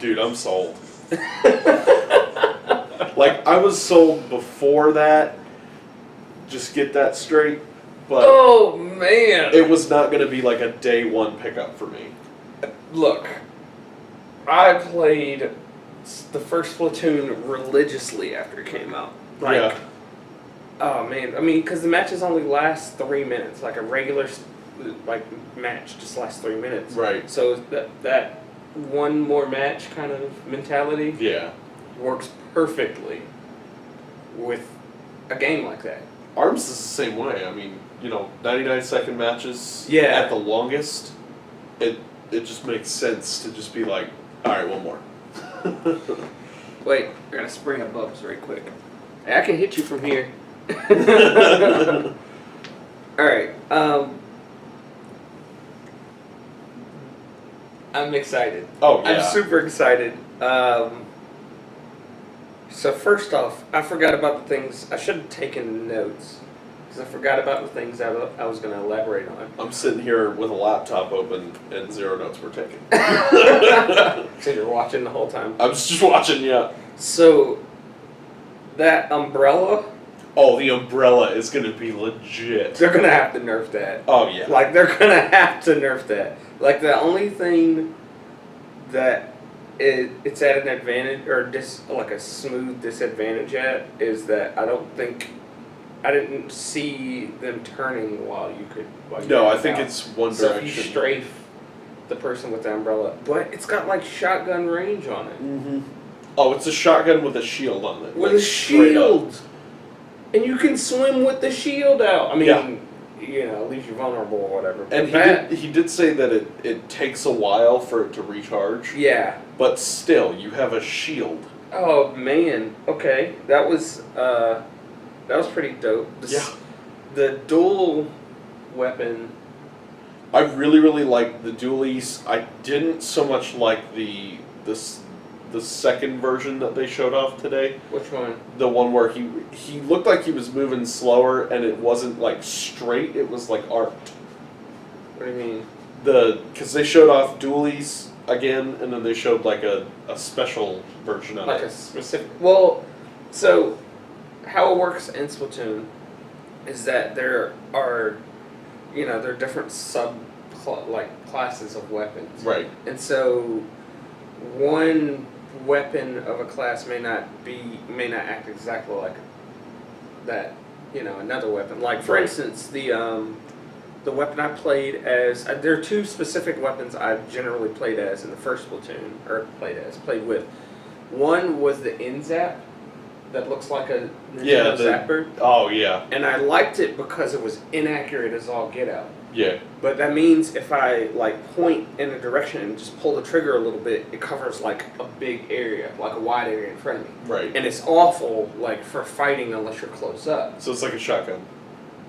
Dude, I'm sold. Like, I was sold before that. Just get that straight. But oh, man. it was not going to be like a day one pickup for me. Look, I played the first Splatoon religiously after it came out. Like, Yeah. oh, man. I mean, because the matches only last 3 minutes. Like, a regular match just lasts 3 minutes. Right. So that one more match kind of mentality Yeah. works perfectly with a game like that. ARMS is the same way. I mean, 99-second matches Yeah. at the longest. It just makes sense to just be like, all right, one more. Wait, I gotta spray up bubs right quick. Hey, I can hit you from here. Alright, I'm excited. Oh, yeah. I'm super excited. So first off, I forgot about the things, I should have taken notes. Because I forgot about the things I was going to elaborate on. I'm sitting here with a laptop open and 0 notes were taken. So you're watching the whole time. I was just watching, yeah. So, that umbrella, Oh, the umbrella is going to be legit. they're going to have to nerf that. Oh, yeah. Like, they're going to have to nerf that. Like, the only thing that it's at an advantage, or like a smooth disadvantage at, is that I didn't see them turning while you could. No, I think it's one so direction. if you strafe the person with the umbrella, but it's got like shotgun range on it. Mm-hmm. Oh, it's a shotgun with a shield on it. With like, a shield, and you can swim with the shield out. I mean, Yeah. Leaves you vulnerable or whatever. And But he did say that it takes a while for it to recharge. yeah. But still, you have a shield. Oh man. Okay, that was pretty dope. The dual weapon. I really, really liked the dualies. I didn't so much like the second version that they showed off today. Which one? The one where he looked like he was moving slower and it wasn't like straight, it was like arced. What do you mean? Because they showed off dualies again and then they showed like a special version of Like it. a specific. Well, so how it works in Splatoon is that there are, there are different classes of weapons. Right. And so one weapon of a class may not act exactly like that, another weapon. Like for Right. instance, the weapon I played as, there are two specific weapons I generally played as in the first Splatoon, or played with. One was the N-Zap that looks like a Nintendo zapper. Oh yeah. And I liked it because it was inaccurate as all get out. Yeah. But that means if I point in a direction and just pull the trigger a little bit, it covers like a big area, like a wide area in front of me. Right. And it's awful for fighting unless you're close up. So it's like a shotgun.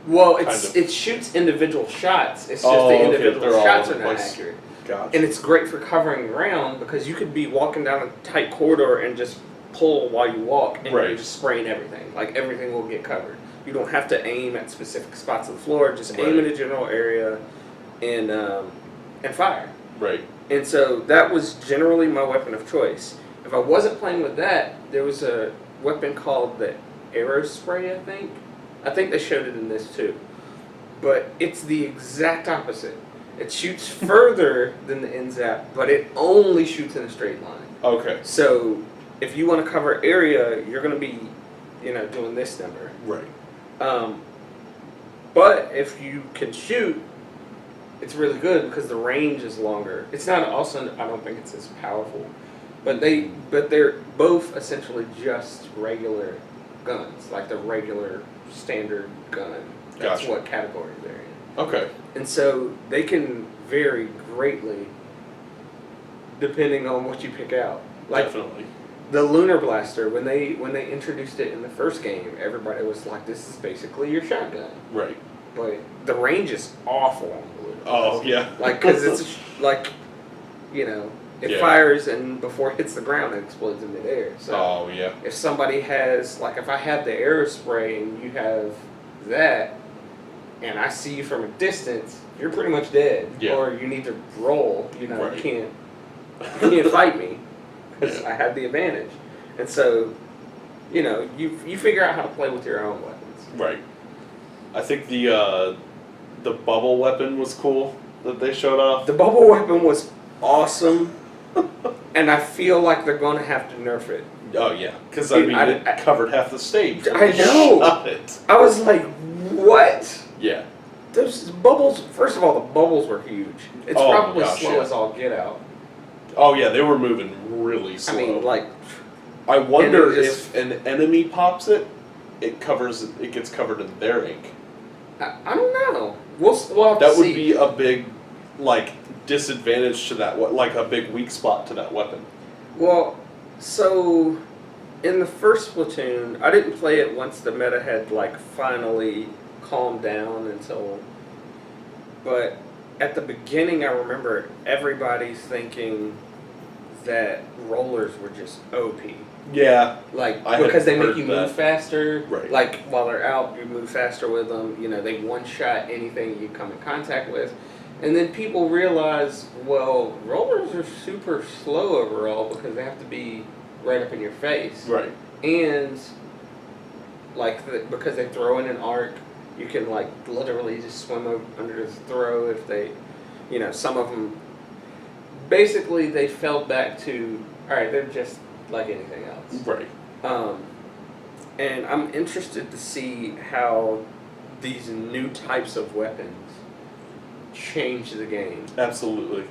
Well, it shoots individual shots. It's just the individual shots are not accurate. Gotcha. And it's great for covering ground because you could be walking down a tight corridor and just pull while you walk and you're just spraying everything. Like everything will get covered. You don't have to aim at specific spots of the floor. Just aim in a general area and fire. Right. And so that was generally my weapon of choice. If I wasn't playing with that, there was a weapon called the Arrow Spray, I think. I think they showed it in this too. But it's the exact opposite. It shoots further than the N-Zap, but it only shoots in a straight line. Okay. So if you want to cover area, you're going to be, doing this number. Right. But if you can shoot, it's really good because the range is longer. It's not also, I don't think it's as powerful, but they're both essentially just regular guns, like the regular standard gun. That's Gotcha. what category they're in. Okay. And so they can vary greatly depending on what you pick out. Like Definitely. the Lunar Blaster, when they introduced it in the first game, everybody was like, "This is basically your shotgun." Right. But the range is awful on the Lunar Blaster. Oh yeah. Because it's it fires and before it hits the ground, it explodes in midair. So oh yeah. if somebody has, if I have the arrow spray and you have that, and I see you from a distance, you're pretty much dead. Yeah. Or you need to roll. Right. You can't fight me. because I had the advantage. And so, you figure out how to play with your own weapons. Right. I think the bubble weapon was cool that they showed off. The bubble weapon was awesome, and I feel like they're going to have to nerf it. Oh yeah, because it covered half the stage. I know. Shot it. I was like, what? Yeah. Those bubbles. First of all, the bubbles were huge. It's probably slow as all get out. Oh yeah, they were moving really slow. I mean, like. I wonder if an enemy pops it, it gets covered in their ink. I don't know. We'll have that to would see. be a big, disadvantage to that. Like a big weak spot to that weapon. Well, so in the first Splatoon, I didn't play it once the meta had finally calmed down until. But at the beginning, I remember everybody thinking that rollers were just OP. Yeah. Because they make you move faster. Right. Like, while they're out, you move faster with them. They one-shot anything you come in contact with. And then people realize, well, rollers are super slow overall because they have to be right up in your face. Right. And, because they throw in an arc, you can, literally just swim under the throw if they, some of them, basically they fell back to, all right, they're just like anything else. Right. And I'm interested to see how these new types of weapons change the game. Absolutely.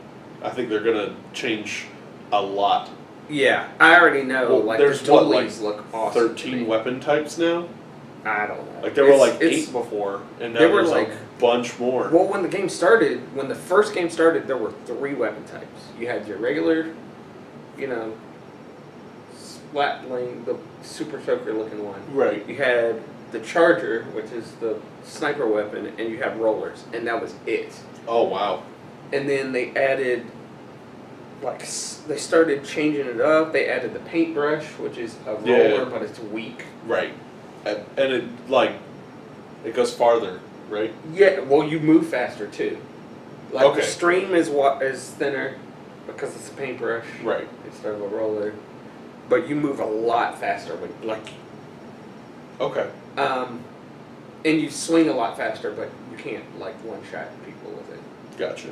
I think they're going to change a lot. Yeah, I already know. There's the dualies look awesome. 13 weapon types now? I don't know. There were 8 before, and now there's a bunch more. Well, when the first game started, there were 3 weapon types. You had your regular, splatling, the super soaker looking one. Right. You had the charger, which is the sniper weapon, and you have rollers, and that was it. Oh wow. And then they added, they started changing it up. They added the paintbrush, which is a roller, but it's weak. Right. And it it goes farther, right? Yeah. Well, you move faster too. Okay. The stream is thinner because it's a paintbrush. Right. Instead of a roller, but you move a lot faster with Okay. And you swing a lot faster, but you can't one-shot people with it. Gotcha.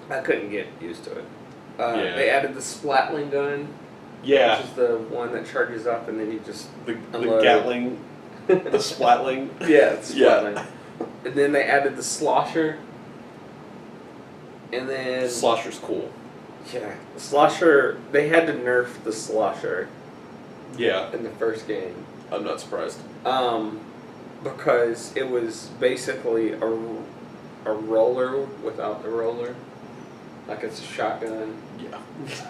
I couldn't get used to it. Yeah. They added the splatling gun. Yeah. Which is the one that charges up and then you just the Gatling, the splatling. Yeah, it's splatling. Yeah. And then they added the slosher. And then Slosher's cool. Yeah, the slosher. They had to nerf the slosher. Yeah. In the first game. I'm not surprised. Because it was basically a roller without the roller. It's a shotgun. Yeah.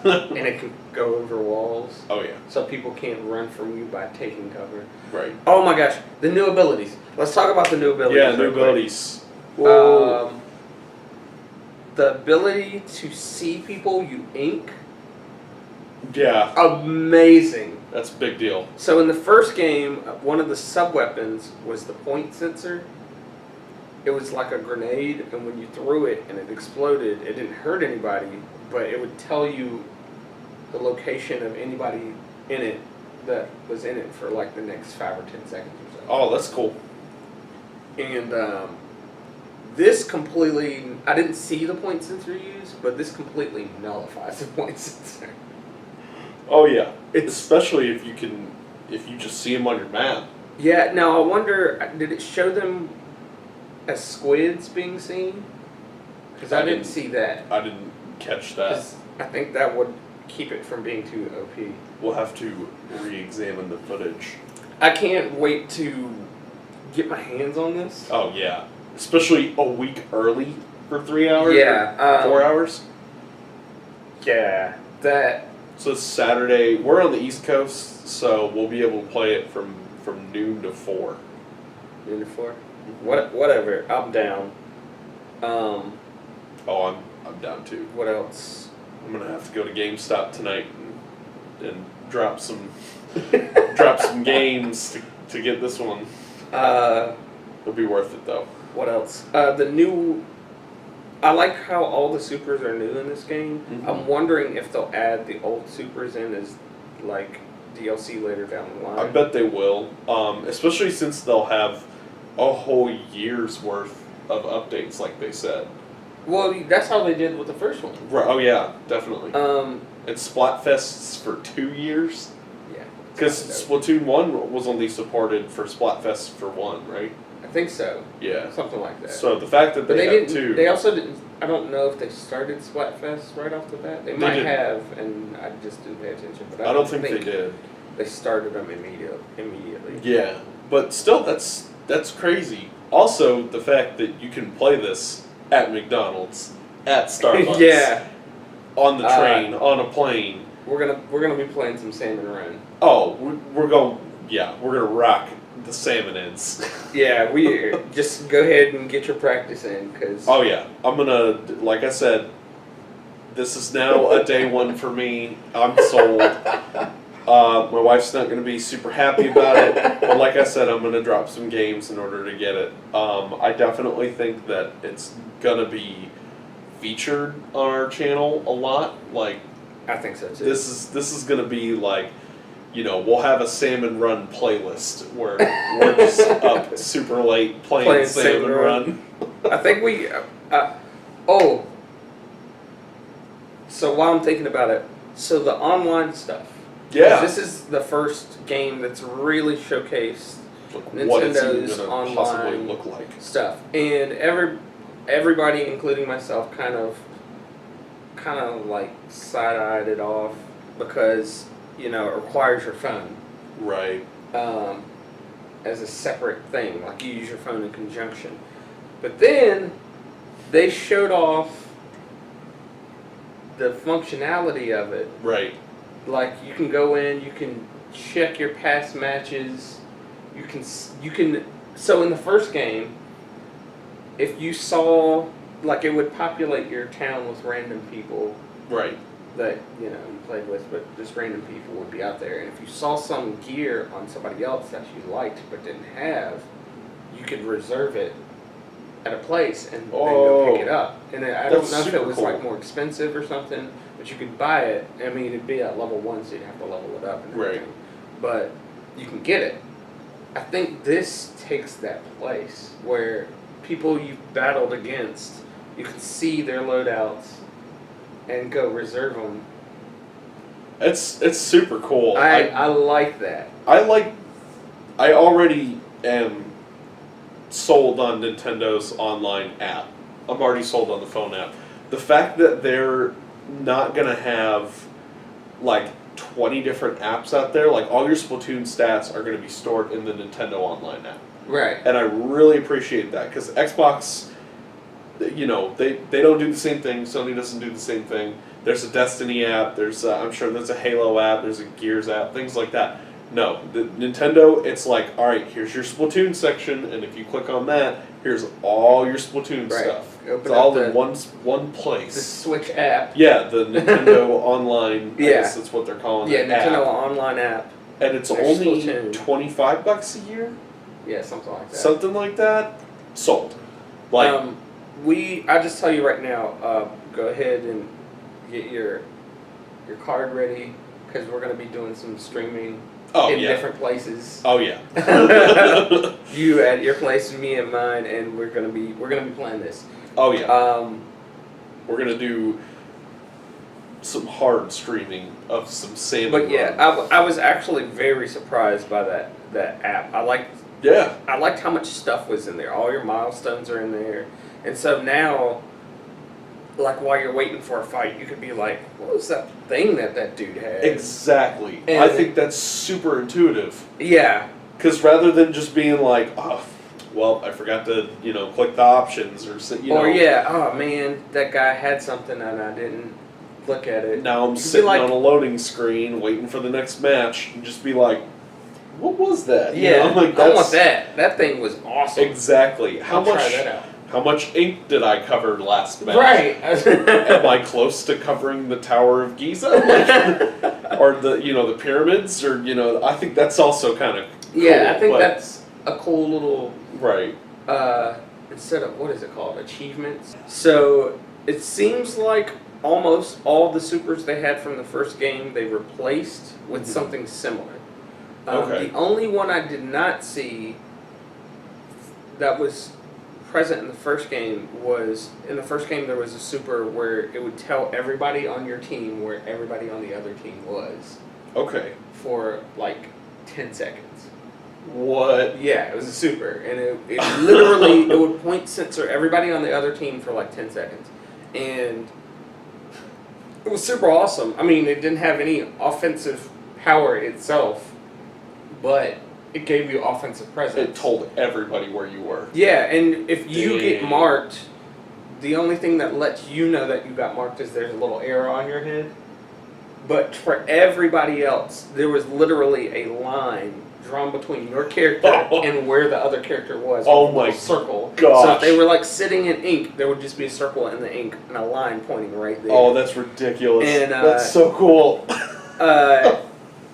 And it can go over walls. Oh yeah. So people can't run from you by taking cover. Right. Oh my gosh, the new abilities. Let's talk about the new abilities. Yeah, new abilities. Whoa. The ability to see people you ink. Yeah. Amazing. That's a big deal. So in the first game, one of the sub-weapons was the point sensor. It was like a grenade, and when you threw it and it exploded, it didn't hurt anybody, but it would tell you the location of anybody in it that was in it for the next 5 or 10 seconds or so. Oh, that's cool. And this completely, I didn't see the point sensor used, but this completely nullifies the point sensor. Oh yeah, especially if you just see them on your map. Yeah. Now I wonder, did it show them as squids being seen? Because I didn't see that. I didn't catch that. I think that would keep it from being too OP. We'll have to re-examine the footage. I can't wait to get my hands on this. Oh yeah, especially a week early for 3 hours. Yeah. 4 hours. Yeah. That. So it's Saturday. We're on the East Coast, so we'll be able to play it from noon to 4. Noon to 4. Whatever. I'm down. Oh, I'm down too. What else? I'm gonna have to go to GameStop tonight and drop some games to get this one. It'll be worth it though. What else? The new I like how all the supers are new in this game. Mhm. I'm wondering if they'll add the old supers in as like DLC later down the line. I bet they will, especially since they'll have a whole year's worth of updates, like they said. Well, that's how they did with the first one. Right? Oh yeah, definitely. Um, And Splatfests for 2 years, yeah. because Splatoon 1 was only supported for Splatfest for 1, right? I think so. Yeah. Something like that. So the fact that But they, they have didn't. 2, They also didn't. I don't know if they started Splatfest right off the bat. They might didn't. have, and I just didn't pay attention. But I don't think they did. They started them immediately. Yeah, but still, that's crazy. Also, the fact that you can play this at McDonald's, at Starbucks, Yeah. on the train, on a plane. We're gonna be playing some Salmon Run. Oh, we're going. Yeah, we're gonna rock the salmon ends. Yeah, we just go ahead and get your practice in, cause. Oh yeah, I'm gonna. Like I said, this is now a day one for me. I'm sold. My wife's not going to be super happy about it, but like I said, I'm going to drop some games in order to get it. I definitely think that it's going to be featured on our channel a lot. Like, I think so too. this is going to be like, we'll have a Salmon Run playlist where we're just up super late playing Salmon Run. I think we. Oh. So while I'm thinking about it, so the online stuff. Yeah. This is the first game that's really showcased What it's even Nintendo's going to possibly online look like. stuff, and everybody, including myself, kind of like side-eyed it off because it requires your phone Right. as a separate thing, like you use your phone in conjunction. But then they showed off the functionality of it. Right. Like you can go in, you can check your past matches. You can. So in the first game, if you saw, like, it would populate your town with random people Right. that you played with, but just random people would be out there. And if you saw some gear on somebody else that you liked but didn't have, you could reserve it at a place and then go pick it up. And I don't That's know if super it was cool. like more expensive or something, but you could buy it. I mean, it'd be at level 1, so you'd have to level it up and everything. Right. But you can get it. I think this takes that place where people you've battled against, you can see their loadouts and go reserve them. It's super cool. I like that. I already am sold on Nintendo's online app. I'm already sold on the phone app. The fact that they're not going to have like 20 different apps out there, like all your Splatoon stats are going to be stored in the Nintendo online app. Right. And I really appreciate that because Xbox, they don't do the same thing. Sony doesn't do the same thing. There's a Destiny app. I'm sure there's a Halo app. There's a Gears app. Things like that. No, the Nintendo, it's like, all right, here's your Splatoon section, and if you click on that, here's all your Splatoon Right. stuff. Open It's all up in one the place. Switch app. Yeah, the Nintendo Online. I Yeah. guess that's what they're calling Yeah, it. Nintendo app. Online app. And it's There's only Splatoon. $25 a year, Yeah, something like that. something like that. Sold. Like, I just tell you right now, go ahead and get your card ready because we're going to be doing some streaming in different places. Oh yeah. You at your place, me at mine, and we're gonna be playing this. Oh yeah. We're gonna do some hard streaming of some Salmon But yeah, Run. I was actually very surprised by that app. I liked how much stuff was in there. All your milestones are in there, and so now, like while you're waiting for a fight, you could be like, "What was that thing that dude had?" Exactly. And I think that's super intuitive. Yeah. Because rather than just being like, oh, well, I forgot to, click the options or, Or yeah, oh man, that guy had something and I didn't look at it. Now I'm You could be sitting like, on a loading screen waiting for the next match and just be like, what was that? Yeah, I'm like, I want that. That thing was awesome. Exactly. I'll try that out. How much ink did I cover last match? Right. Am I close to covering the Tower of Giza? Or the pyramids? Or, I think that's also kind of cool. Yeah, I think that's a cool little right. instead of, what is it called, achievements. So it seems like almost all the supers they had from the first game they replaced with something similar. Okay. The only one I did not see that was present in the first game was, in the first game there was a super where it would tell everybody on your team where everybody on the other team was Okay. for like 10 seconds. What? Yeah, it was a super, and it literally, it would point sensor everybody on the other team for like 10 seconds. And it was super awesome. I mean, it didn't have any offensive power itself, but it gave you offensive presence. It told everybody where you were. Yeah, and if you get Dang. marked, the only thing that lets you know that you got marked is there's a little arrow on your head. But for everybody else, there was literally a line drawn between your character and where the other character was. Oh with a my little circle. gosh. So if they were like sitting in ink, there would just be a circle in the ink and a line pointing right there. Oh, that's ridiculous. And, that's so cool.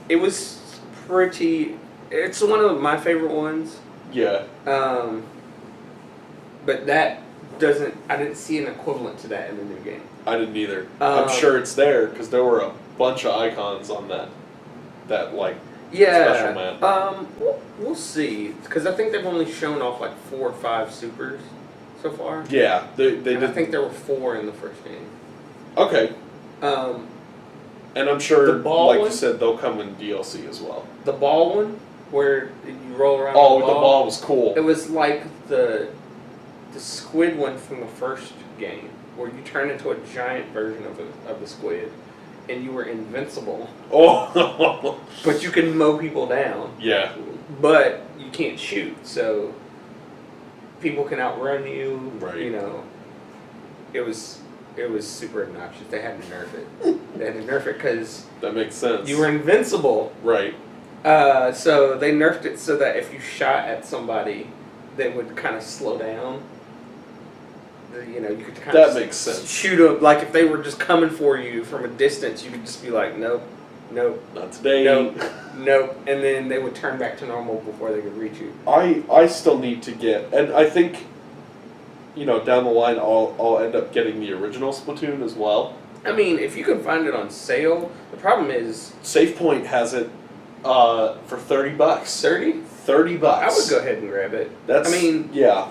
It was pretty. It's one of my favorite ones. Yeah. But that doesn't. I didn't see an equivalent to that in the new game. I didn't either. I'm sure it's there because there were a bunch of icons on that like special map. We'll see, because I think they've only shown off like 4 or 5 supers so far. Yeah, they And did. I think there were 4 in the first game. Okay. Um, And I'm sure, The ball like one? you said, they'll come in DLC as well. the ball one, where you roll around. Oh, the the ball was cool. It was like the squid one from the first game, where you turn into a giant version of the squid, and you were invincible, Oh. but you can mow people down. Yeah. But you can't shoot, so people can outrun you. Right. You know, it was super obnoxious. They had to nerf it. They had to nerf it because That makes sense. you were invincible. Right. So they nerfed it so that if you shot at somebody, they would kind of slow down. You know, you could kind That of makes sense. shoot them. Like if they were just coming for you from a distance, you could just be like, nope, nope, Not today. nope, nope, and then they would turn back to normal before they could reach you. I still need to get, and I think, you know, down the line I'll end up getting the original Splatoon as well. I mean, if you can find it on sale, the problem is SafePoint has it for $30. 30. $30. I would go ahead and grab it. That's. I mean, yeah.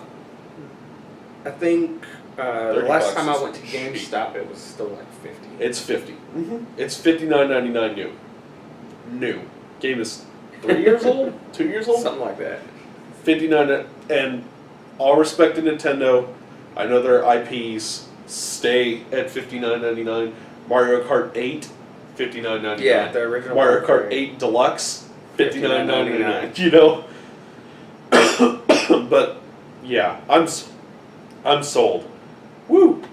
I think the 30 last time I bucks went to is GameStop, it was still like 50. It's 50. Mm-hmm. It's $59.99 new. New. Game is 3 years old, 2 years old. Something like that. 59, and all respect to Nintendo. I know their IPs stay at $59.99. Mario Kart 8, $59.99. Yeah, the original Mario Kart 8 Deluxe, $59.99. You know. But yeah, I'm sold. Woo!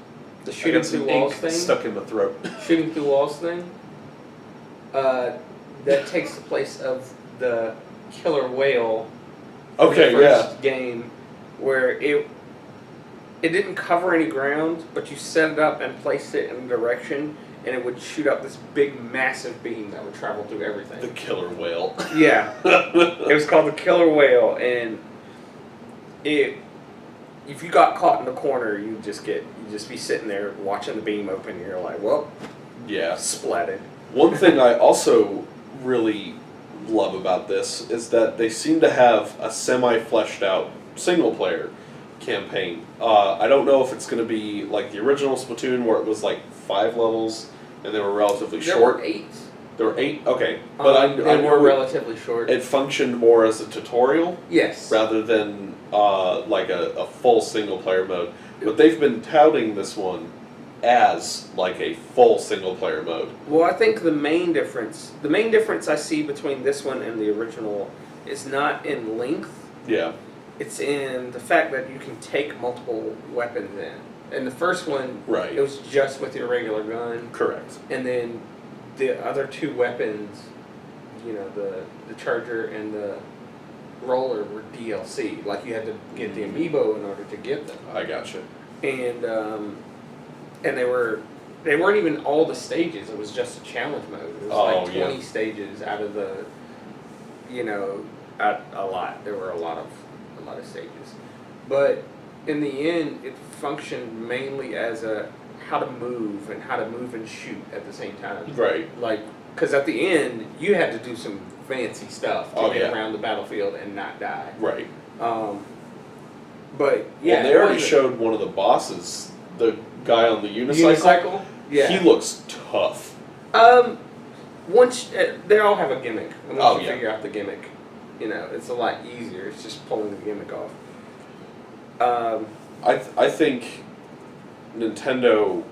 The I shooting got some through walls ink thing. stuck in my throat. Shooting through walls thing. That takes the place of the killer whale. in Okay, the yeah. first game, where it didn't cover any ground, but you set it up and placed it in a direction, and it would shoot up this big, massive beam that would travel through everything. The killer whale. Yeah, it was called the killer whale, and if you got caught in the corner, you'd just be sitting there watching the beam open, and you're like, well, Yeah. splatted. One thing I also really love about this is that they seem to have a semi-fleshed out single player campaign. I don't know if it's going to be like the original Splatoon where it was like 5 levels and they were relatively There short. were 8. There were 8? Okay. But They I were know relatively short. it functioned more as a tutorial Yes. rather than like a full single player mode. But they've been touting this one as like a full single player mode. Well, I think the main difference I see between this one and the original is not in length. Yeah. It's in the fact that you can take multiple weapons in. In the first one, Right. it was just with your regular gun, Correct. and then the other 2 weapons, you know, the charger and the roller were DLC. Like you had to get the amiibo in order to get them. I gotcha. And they weren't even all the stages. It was just a challenge mode. It was like 20 stages out of the, you know, a lot. There were a lot of stages, but in the end, it functioned mainly as a how to move and shoot at the same time. Right. Like, because at the end, you had to do some fancy stuff to get around the battlefield and not die. Right. But yeah, well, they already showed one of the bosses, the guy on the unicycle. Yeah, he looks tough. Once they all have a gimmick, and once you yeah. figure out the gimmick, you know, it's a lot easier. It's just pulling the gimmick off. I think Nintendo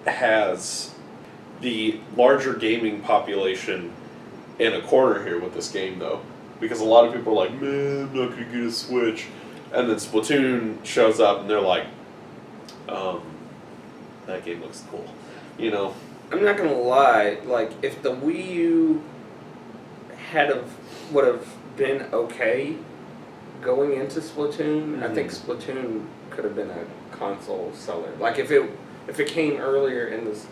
has the larger gaming population in a corner here with this game, though, because a lot of people are like, "Man, I'm not gonna get a Switch," and then Splatoon shows up, and they're like, "That game looks cool," you know. I'm not gonna lie. Like, if the Wii U would have been okay going into Splatoon, I think Splatoon could have been a console seller. Like, if it came earlier in this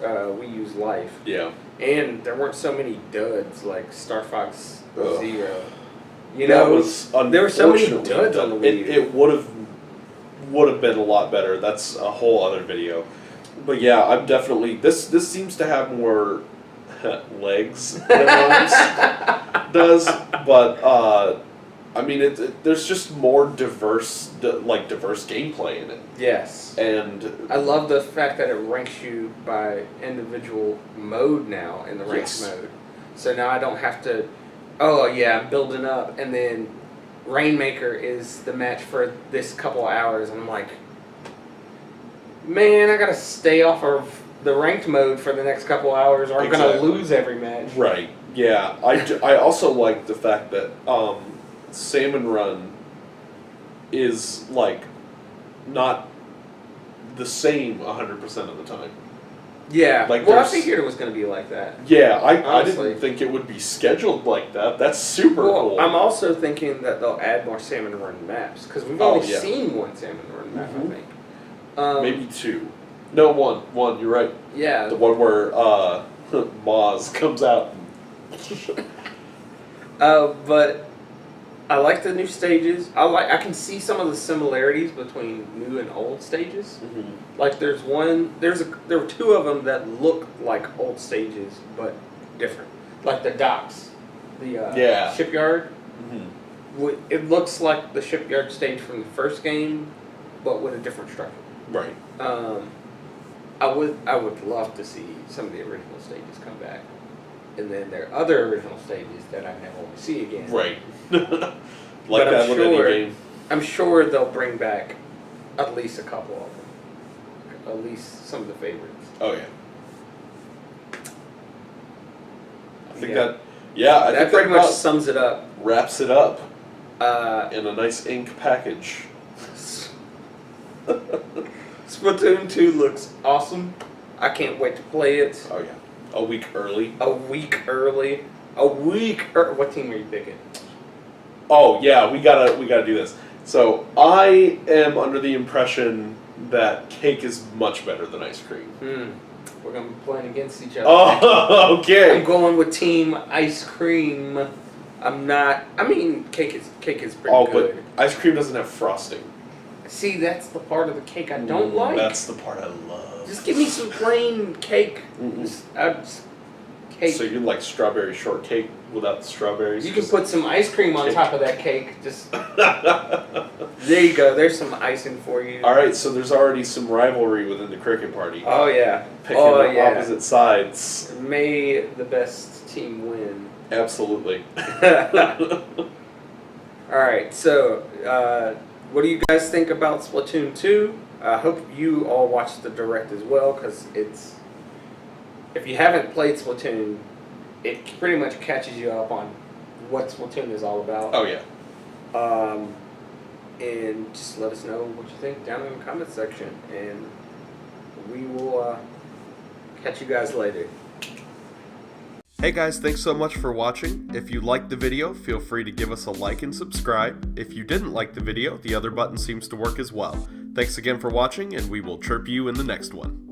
Wii U's life. Yeah. And there weren't so many duds like Star Fox Zero. You that know, was there were so many duds on the Wii U. It would have been a lot better. That's a whole other video. But yeah, I'm definitely this seems to have more legs than ours does. But I mean, there's just more diverse gameplay in it. Yes. And I love the fact that it ranks you by individual mode now in the ranked mode. So now I don't have to, I'm building up, and then Rainmaker is the match for this couple hours, and I'm like, man, I gotta stay off of the ranked mode for the next couple hours, or I'm gonna lose every match. Right. Yeah. I also like the fact that Salmon Run is like not the same 100% of the time. Yeah. Like, well, I figured it was going to be like that. Yeah, I didn't think it would be scheduled like that. That's super cool. I'm also thinking that they'll add more Salmon Run maps, because we've only seen one Salmon Run map, I think. Maybe two. No, one. You're right. Yeah. The one where Moz comes out. But I like the new stages. I can see some of the similarities between new and old stages. Mm-hmm. Like there were two of them that look like old stages but different. Like the docks, the shipyard. Mm-hmm. It looks like the shipyard stage from the first game, but with a different structure. Right. I would love to see some of the original stages come back. And then there are other original stages that I never want to see again. Right. But that with any game. I'm sure they'll bring back at least a couple of them. At least some of the favorites. Oh, yeah. I think that pretty much sums it up. Wraps it up in a nice ink package. Splatoon 2 looks awesome. I can't wait to play it. Oh, yeah. A week early. What team are you picking? Oh yeah, we gotta do this. So I am under the impression that cake is much better than ice cream. We're gonna be playing against each other. Oh, okay. I'm going with Team Ice Cream. Cake is pretty good. But ice cream doesn't have frosting. See, that's the part of the cake I don't like. That's the part I love. Just give me some plain cake. Cake. So you like strawberry shortcake without the strawberries? You can put some ice cream on top of that cake. Just there you go. There's some icing for you. All right. So there's already some rivalry within the cricket party. Oh yeah. Picking opposite sides. May the best team win. Absolutely. All right. So, what do you guys think about Splatoon 2? I hope you all watched the direct as well, because if you haven't played Splatoon, it pretty much catches you up on what Splatoon is all about. Oh yeah. And just let us know what you think down in the comment section, and we will catch you guys later. Hey guys, thanks so much for watching. If you liked the video, feel free to give us a like and subscribe. If you didn't like the video, the other button seems to work as well. Thanks again for watching, and we will chirp you in the next one.